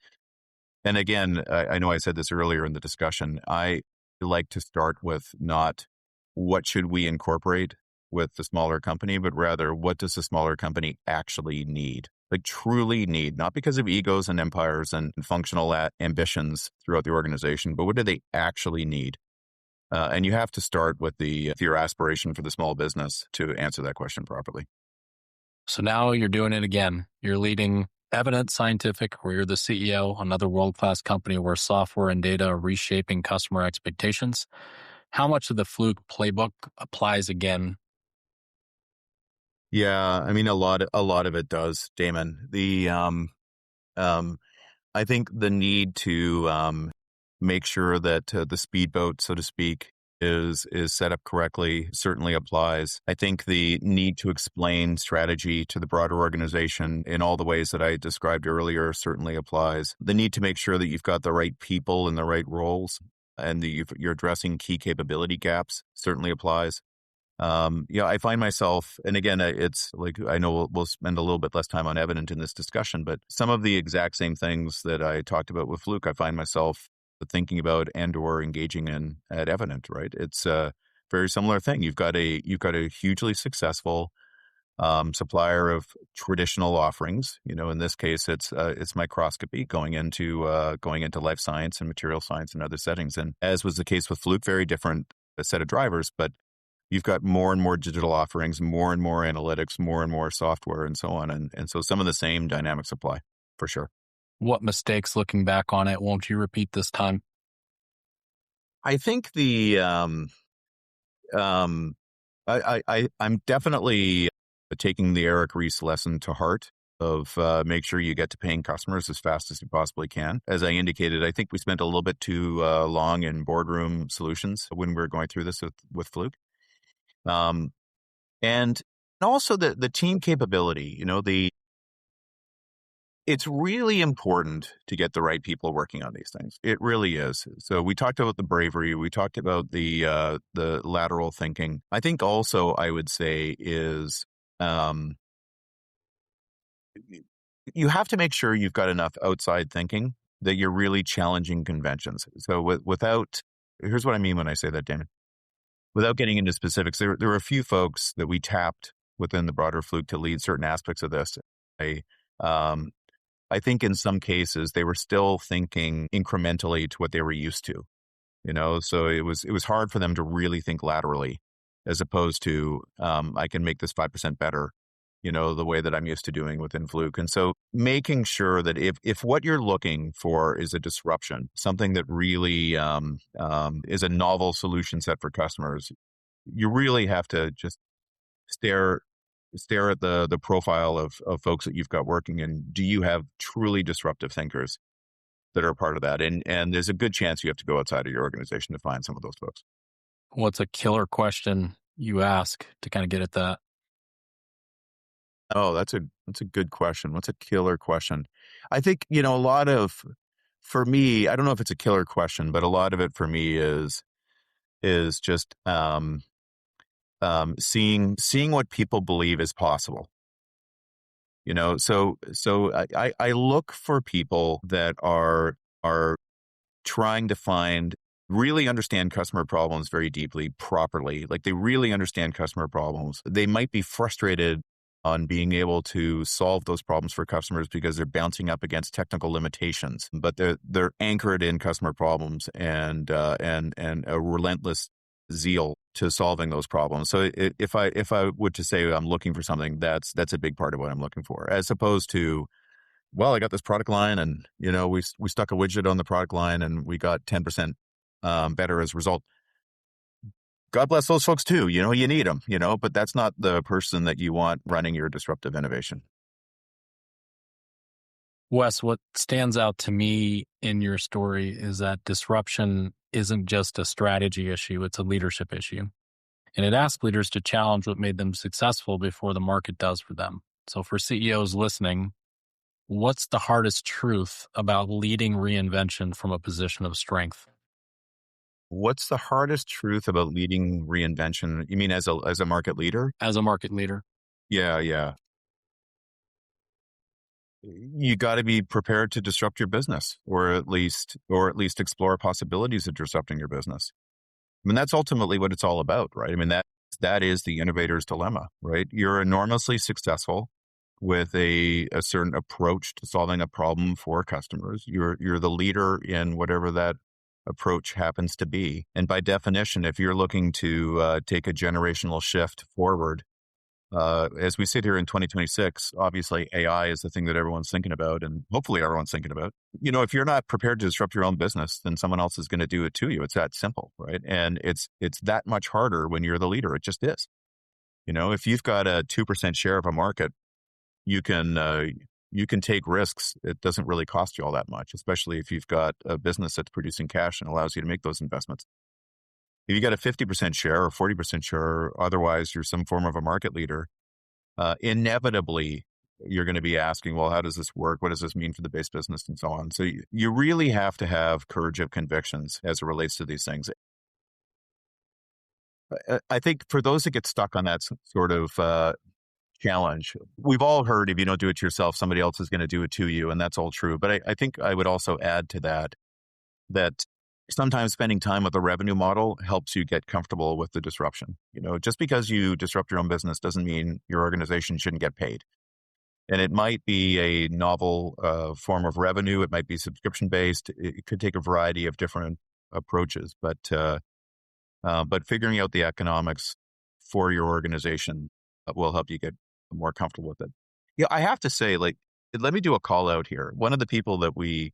S3: and again, I know I said this earlier in the discussion, I like to start with not what should we incorporate with the smaller company, but rather what does the smaller company actually need? Like truly need, not because of egos and empires and functional ambitions throughout the organization, but what do they actually need? And you have to start with your aspiration for the small business to answer that question properly.
S2: So now you're doing it again. You're leading Evident Scientific, where you're the CEO, another world-class company where software and data are reshaping customer expectations. How much of the Fluke playbook applies again?
S3: Yeah, I mean, a lot of it does, Damon. I think the need to make sure that the speedboat, so to speak, is set up correctly certainly applies. I think the need to explain strategy to the broader organization in all the ways that I described earlier certainly applies. The need to make sure that you've got the right people in the right roles and you're addressing key capability gaps certainly applies. I find myself, and again, it's like, I know we'll spend a little bit less time on Evident in this discussion, but some of the exact same things that I talked about with Fluke, I find myself thinking about and or engaging in at Evident, right? It's a very similar thing. You've got a hugely successful supplier of traditional offerings. In this case, it's microscopy going into life science and material science and other settings. And as was the case with Fluke, very different set of drivers, but you've got more and more digital offerings, more and more analytics, more and more software, and so on. And so some of the same dynamics apply for sure.
S2: What mistakes, looking back on it, won't you repeat this time?
S3: I think I'm definitely taking the Eric Ries lesson to heart of make sure you get to paying customers as fast as you possibly can. As I indicated, I think we spent a little bit too long in boardroom solutions when we were going through this with Fluke. And also the team capability, it's really important to get the right people working on these things. It really is. So we talked about the bravery. We talked about the lateral thinking. I think also I would say is you have to make sure you've got enough outside thinking that you're really challenging conventions. So without, here's what I mean when I say that, Damon. Without getting into specifics, there were a few folks that we tapped within the broader Fluke to lead certain aspects of this. I think in some cases they were still thinking incrementally to what they were used to, so it was hard for them to really think laterally as opposed to, I can make this 5% better, the way that I'm used to doing within Fluke. And so making sure that if what you're looking for is a disruption, something that really is a novel solution set for customers, you really have to just stare at the profile of folks that you've got working, and do you have truly disruptive thinkers that are a part of that? And there's a good chance you have to go outside of your organization to find some of those folks.
S2: What's a killer question you ask to kind of get at that?
S3: Oh, that's a good question. What's a killer question? I think, for me, I don't know if it's a killer question, but a lot of it for me is just seeing what people believe is possible. So I look for people that are trying to really understand customer problems very deeply, properly. Like they really understand customer problems. They might be frustrated on being able to solve those problems for customers because they're bouncing up against technical limitations, but they're anchored in customer problems and a relentless zeal to solving those problems. So if I were to say I'm looking for something, that's a big part of what I'm looking for, as opposed to, well, I got this product line and, we stuck a widget on the product line and we got 10% better as a result. God bless those folks too. You need them, but that's not the person that you want running your disruptive innovation.
S2: Wes, what stands out to me in your story is that disruption isn't just a strategy issue, it's a leadership issue. And it asks leaders to challenge what made them successful before the market does for them. So for CEOs listening, what's the hardest truth about leading reinvention from a position of strength?
S3: What's the hardest truth about leading reinvention? You mean as a market leader?
S2: As a market leader.
S3: Yeah. You got to be prepared to disrupt your business, or at least explore possibilities of disrupting your business. I mean, that's ultimately what it's all about, right? I mean, that is the innovator's dilemma, right? You're enormously successful with a certain approach to solving a problem for customers. You're the leader in whatever that approach happens to be. And by definition, if you're looking to take a generational shift forward, as we sit here in 2026, obviously AI is the thing that everyone's thinking about, and hopefully everyone's thinking about. If you're not prepared to disrupt your own business, then someone else is going to do it to you. It's that simple, right? And it's that much harder when you're the leader. It just is. If you've got a 2% share of a market, you can take risks. It doesn't really cost you all that much, especially if you've got a business that's producing cash and allows you to make those investments. If you got a 50% share or 40% share, or otherwise you're some form of a market leader, inevitably you're going to be asking, well, how does this work? What does this mean for the base business and so on? So you really have to have courage of convictions as it relates to these things. I think for those that get stuck on that sort of challenge, we've all heard if you don't do it yourself, somebody else is going to do it to you. And that's all true. But I think I would also add to that sometimes spending time with a revenue model helps you get comfortable with the disruption. Just because you disrupt your own business doesn't mean your organization shouldn't get paid. And it might be a novel form of revenue. It might be subscription-based. It could take a variety of different approaches. But figuring out the economics for your organization will help you get more comfortable with it. Yeah, I have to say, let me do a call out here. One of the people that we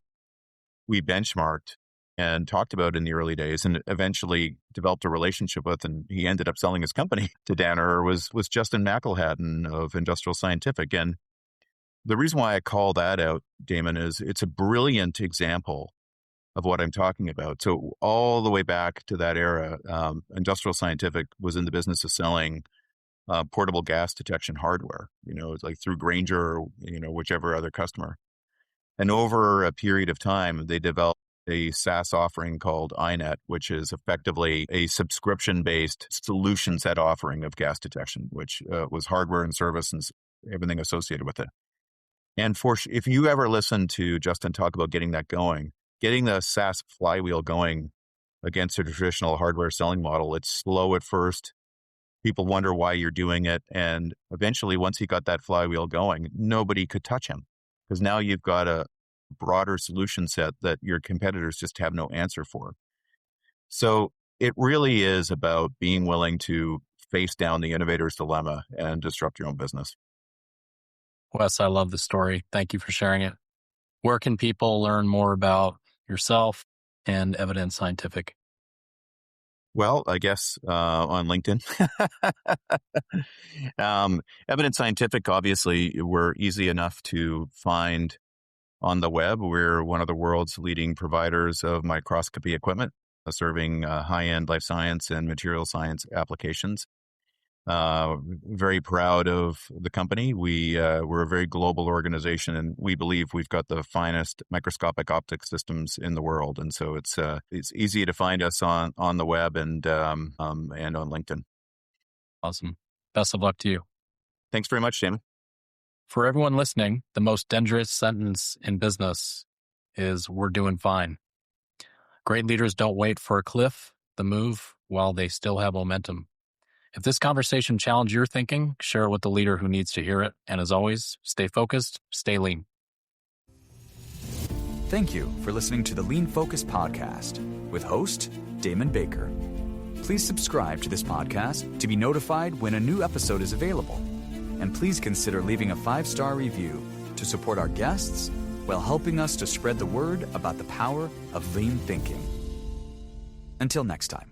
S3: benchmarked and talked about in the early days and eventually developed a relationship with, and he ended up selling his company to Danaher, was Justin McElhatton of Industrial Scientific. And the reason why I call that out, Damon, is it's a brilliant example of what I'm talking about. So all the way back to that era, Industrial Scientific was in the business of selling portable gas detection hardware, like through Grainger or, whichever other customer. And over a period of time, they developed a SaaS offering called iNet, which is effectively a subscription-based solution set offering of gas detection, which was hardware and service and everything associated with it. And if you ever listen to Justin talk about getting that going, getting the SaaS flywheel going against a traditional hardware selling model, it's slow at first. People wonder why you're doing it. And eventually, once he got that flywheel going, nobody could touch him, because now you've got a broader solution set that your competitors just have no answer for. So it really is about being willing to face down the innovator's dilemma and disrupt your own business.
S2: Wes, I love the story. Thank you for sharing it. Where can people learn more about yourself and Evident Scientific?
S3: Well, I guess on LinkedIn. Evident Scientific, obviously, we're easy enough to find on the web. We're one of the world's leading providers of microscopy equipment, serving high-end life science and material science applications. Very proud of the company. We're a very global organization, and we believe we've got the finest microscopic optic systems in the world. And so it's easy to find us on the web and on LinkedIn.
S2: Awesome. Best of luck to you.
S3: Thanks very much, Damon.
S2: For everyone listening, the most dangerous sentence in business is "we're doing fine." Great leaders don't wait for a cliff to move while they still have momentum. If this conversation challenged your thinking, share it with the leader who needs to hear it. And as always, stay focused, stay lean.
S1: Thank you for listening to the Lean Focus podcast with host Damon Baker. Please subscribe to this podcast to be notified when a new episode is available. And please consider leaving a 5-star review to support our guests while helping us to spread the word about the power of lean thinking. Until next time.